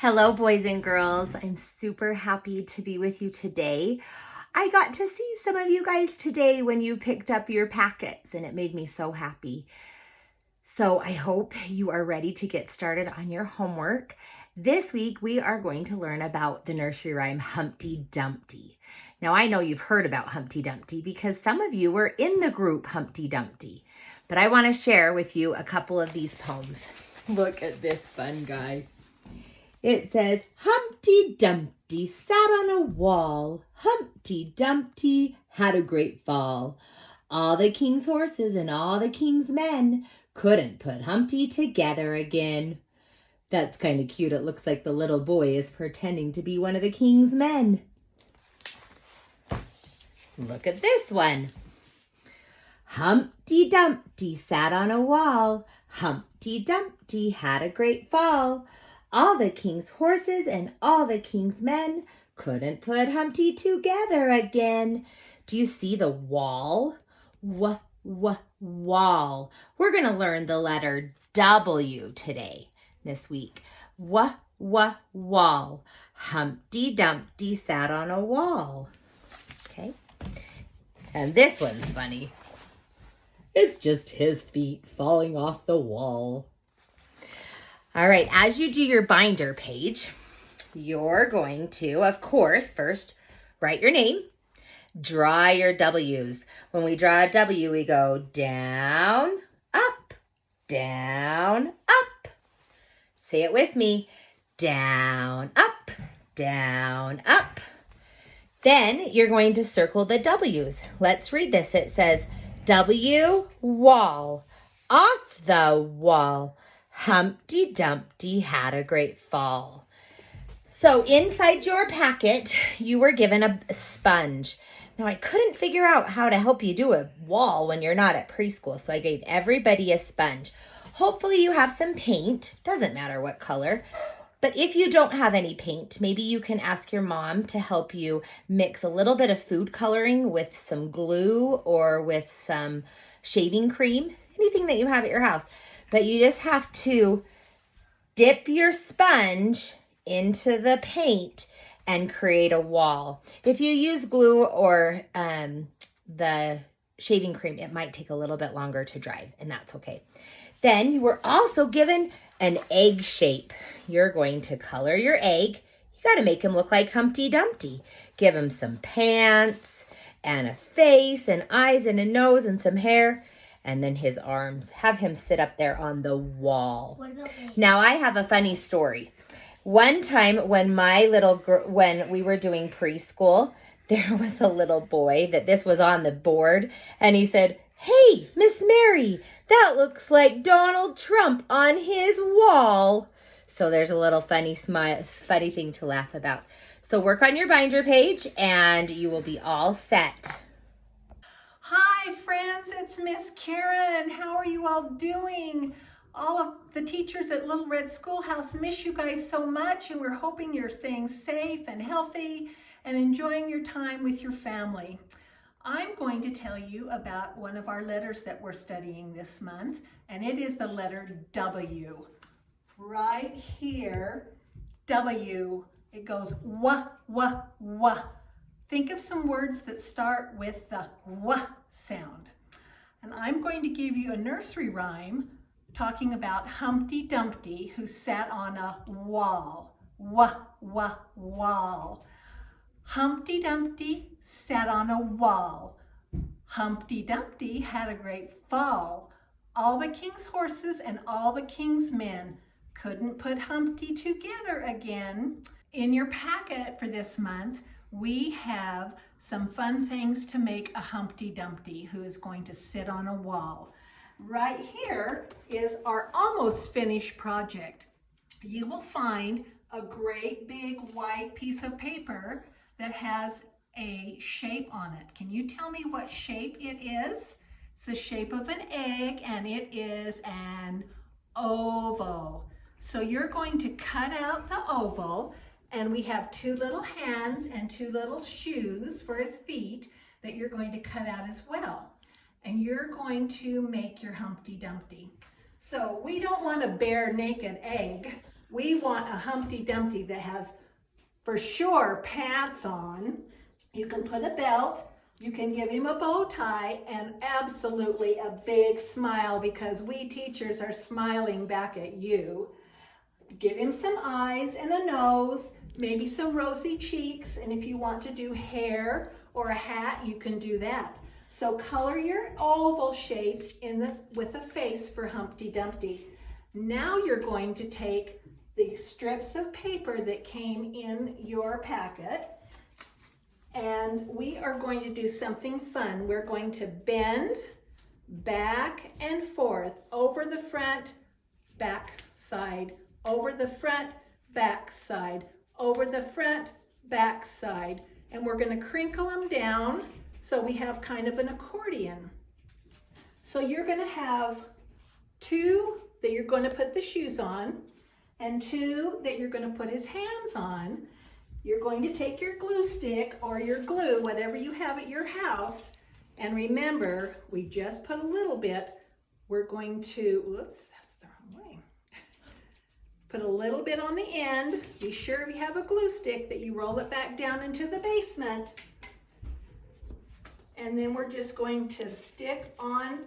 Hello, boys and girls. I'm super happy to be with you today. I got to see some of you guys today when you picked up your packets, and it made me so happy. So I hope you are ready to get started on your homework. This week, we are going to learn about the nursery rhyme Humpty Dumpty. Now, I know you've heard about Humpty Dumpty because some of you were in the group Humpty Dumpty, but I want to share with you a couple of these poems. Look at this fun guy. It says, Humpty Dumpty sat on a wall. Humpty Dumpty had a great fall. All the king's horses and all the king's men couldn't put Humpty together again. That's kind of cute. It looks like the little boy is pretending to be one of the king's men. Look at this one. Humpty Dumpty sat on a wall. Humpty Dumpty had a great fall. All the king's horses and all the king's men couldn't put Humpty together again. Do you see the wall? Wall. We're going to learn the letter W today, this week. Wall. Humpty Dumpty sat on a wall. Okay. And this one's funny. It's just his feet falling off the wall. All right, as you do your binder page, you're going to, of course, first write your name, draw your W's. When we draw a W, we go down, up, down, up. Say it with me, down, up, down, up. Then you're going to circle the W's. Let's read this. It says, W, wall, off the wall. Humpty Dumpty had a great fall. So inside your packet, you were given a sponge. Now, I couldn't figure out how to help you do a wall when you're not at preschool, so I gave everybody a sponge. Hopefully you have some paint. Doesn't matter what color. But if you don't have any paint, maybe you can ask your mom to help you mix a little bit of food coloring with some glue or with some shaving cream, anything that you have at your house. But you just have to dip your sponge into the paint and create a wall. If you use glue or the shaving cream, it might take a little bit longer to dry, and that's okay. Then you were also given an egg shape. You're going to color your egg. You got to make him look like Humpty Dumpty. Give him some pants and a face and eyes and a nose and some hair. And then his arms. Have him sit up there on the wall. Now, I have a funny story. One time when when we were doing preschool, there was a little boy that this was on the board, and he said, "Hey, Miss Mary, that looks like Donald Trump on his wall." So there's a little funny thing to laugh about. So work on your binder page, and you will be all set. Hi friends, it's Miss Karen. How are you all doing? All of the teachers at Little Red Schoolhouse miss you guys so much, and we're hoping you're staying safe and healthy and enjoying your time with your family. I'm going to tell you about one of our letters that we're studying this month, and it is the letter W. Right here, W, it goes wah. Think of some words that start with the W sound. And I'm going to give you a nursery rhyme talking about Humpty Dumpty who sat on a wall. Wall. Humpty Dumpty sat on a wall. Humpty Dumpty had a great fall. All the king's horses and all the king's men couldn't put Humpty together again. In your packet for this month, we have some fun things to make a Humpty Dumpty who is going to sit on a wall. Right here is our almost finished project. You will find a great big white piece of paper that has a shape on it. Can you tell me what shape it is? It's the shape of an egg, and it is an oval. So you're going to cut out the oval, and we have two little hands and two little shoes for his feet that you're going to cut out as well. And you're going to make your Humpty Dumpty. So we don't want a bare naked egg. We want a Humpty Dumpty that has, for sure, pants on. You can put a belt. You can give him a bow tie and absolutely a big smile because we teachers are smiling back at you. Give him some eyes and a nose, maybe some rosy cheeks, and if you want to do hair or a hat, you can do that. So color your oval shape with a face for Humpty Dumpty. Now you're going to take the strips of paper that came in your packet, and we are going to do something fun. We're going to bend back and forth over the front, back side, over the front, back side, over the front, back side. And we're going to crinkle them down so we have kind of an accordion. So you're going to have 2 that you're going to put the shoes on and 2 that you're going to put his hands on. You're going to take your glue stick or your glue, whatever you have at your house, and remember, we just put a little bit. We're going to, whoops, that's the wrong way. Put a little bit on the end. Be sure if you have a glue stick that you roll it back down into the basement. And then we're just going to stick on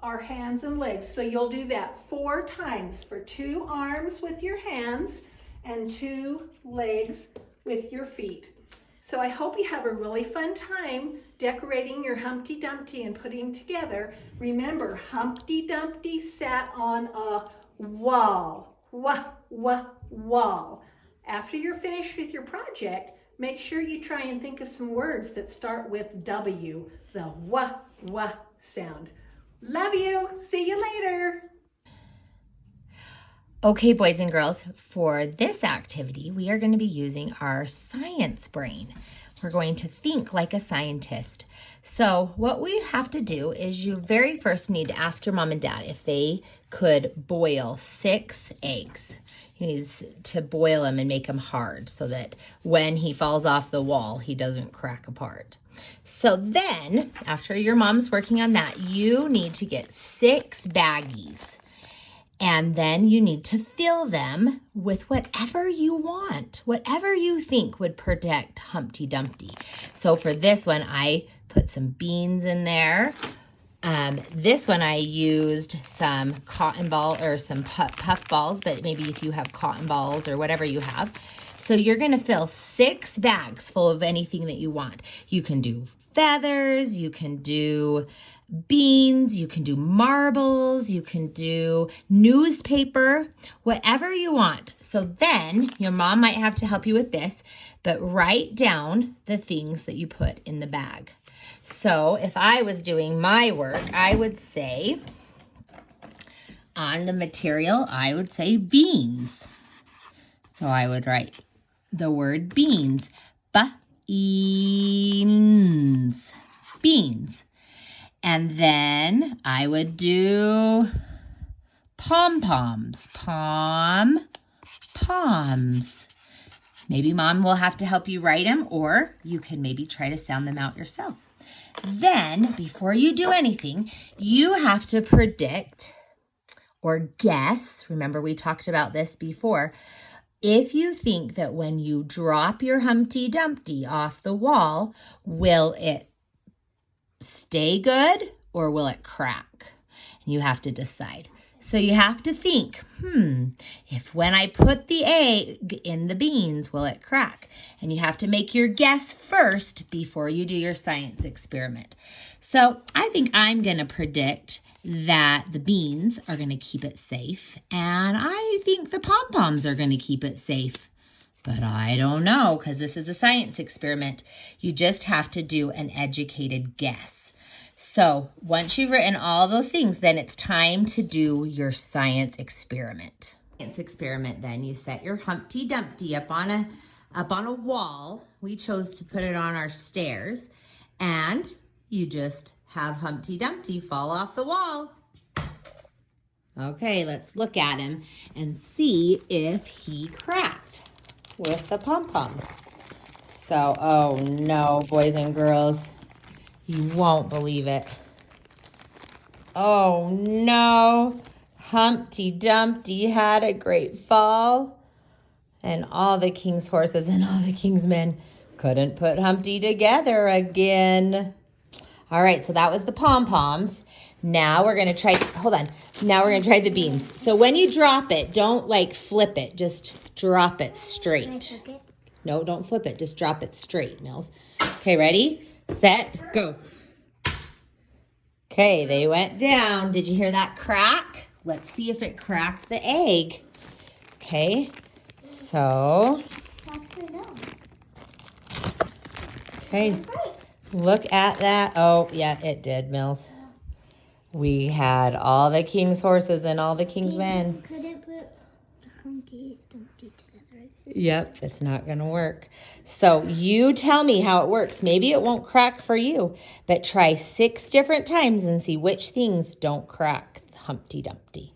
our hands and legs. So you'll do that 4 times for 2 arms with your hands and 2 legs with your feet. So I hope you have a really fun time decorating your Humpty Dumpty and putting them together. Remember, Humpty Dumpty sat on a wall. Wall. After you're finished with your project, make sure you try and think of some words that start with W, the wah sound. Love you. See you later. Okay, boys and girls, for this activity, we are going to be using our science brain. We're going to think like a scientist. So what we have to do is you very first need to ask your mom and dad if they could boil 6 eggs. He needs to boil them and make them hard so that when he falls off the wall, he doesn't crack apart. So then, after your mom's working on that, you need to get 6 baggies. And then you need to fill them with whatever you want, whatever you think would protect Humpty Dumpty. So for this one, I put some beans in there. This one I used some cotton ball or some puff balls, but maybe if you have cotton balls or whatever you have. So you're going to fill 6 bags full of anything that you want. You can do feathers, you can do beans, you can do marbles, you can do newspaper, whatever you want. So then your mom might have to help you with this, but write down the things that you put in the bag. So if I was doing my work, I would say on the material, I would say beans. So I would write the word beans, beans, beans. And then I would do pom-poms, pom-poms. Maybe mom will have to help you write them, or you can maybe try to sound them out yourself. Then, before you do anything, you have to predict or guess. Remember, we talked about this before. If you think that when you drop your Humpty Dumpty off the wall, will it stay good or will it crack? And you have to decide. So you have to think, if when I put the egg in the beans, will it crack? And you have to make your guess first before you do your science experiment. So I think I'm going to predict that the beans are going to keep it safe. And I think the pom-poms are going to keep it safe. But I don't know, because this is a science experiment. You just have to do an educated guess. So once you've written all those things, then it's time to do your science experiment. Science experiment, then you set your Humpty Dumpty up on a wall. We chose to put it on our stairs, and you just have Humpty Dumpty fall off the wall. Okay, let's look at him and see if he cracked with the pom-pom. So, oh no, boys and girls. You won't believe it. Oh no, Humpty Dumpty had a great fall and all the king's horses and all the king's men couldn't put Humpty together again. All right, so that was the pom-poms. Now we're gonna try, hold on. Now we're gonna try the beans. So when you drop it, don't like flip it, just drop it straight. No, don't flip it, just drop it straight, Mills. Okay, ready, set, go. Okay, they went down. Did you hear that crack? Let's see if it cracked the egg. Okay, so. Okay, look at that. Oh, yeah, it did, Mills. We had all the king's horses and all the king's men. Couldn't put Humpty Dumpty together. Yep, it's not going to work. So you tell me how it works. Maybe it won't crack for you, but try 6 different times and see which things don't crack Humpty Dumpty.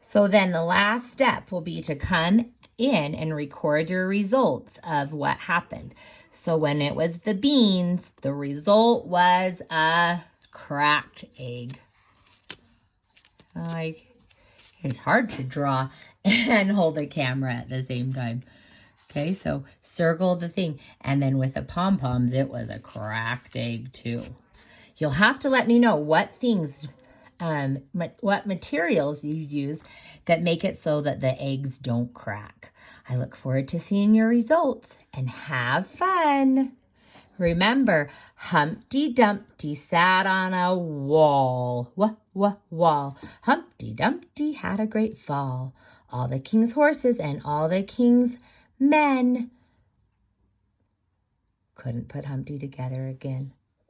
So then the last step will be to come in and record your results of what happened. So when it was the beans, the result was a cracked egg. It's hard to draw and hold a camera at the same time. Okay, so circle the thing. And then with the pom-poms, it was a cracked egg too. You'll have to let me know what things, what materials you use that make it so that the eggs don't crack. I look forward to seeing your results and have fun. Remember, Humpty Dumpty sat on a wall. Wall. Humpty Dumpty had a great fall. All the king's horses and all the king's men couldn't put Humpty together again.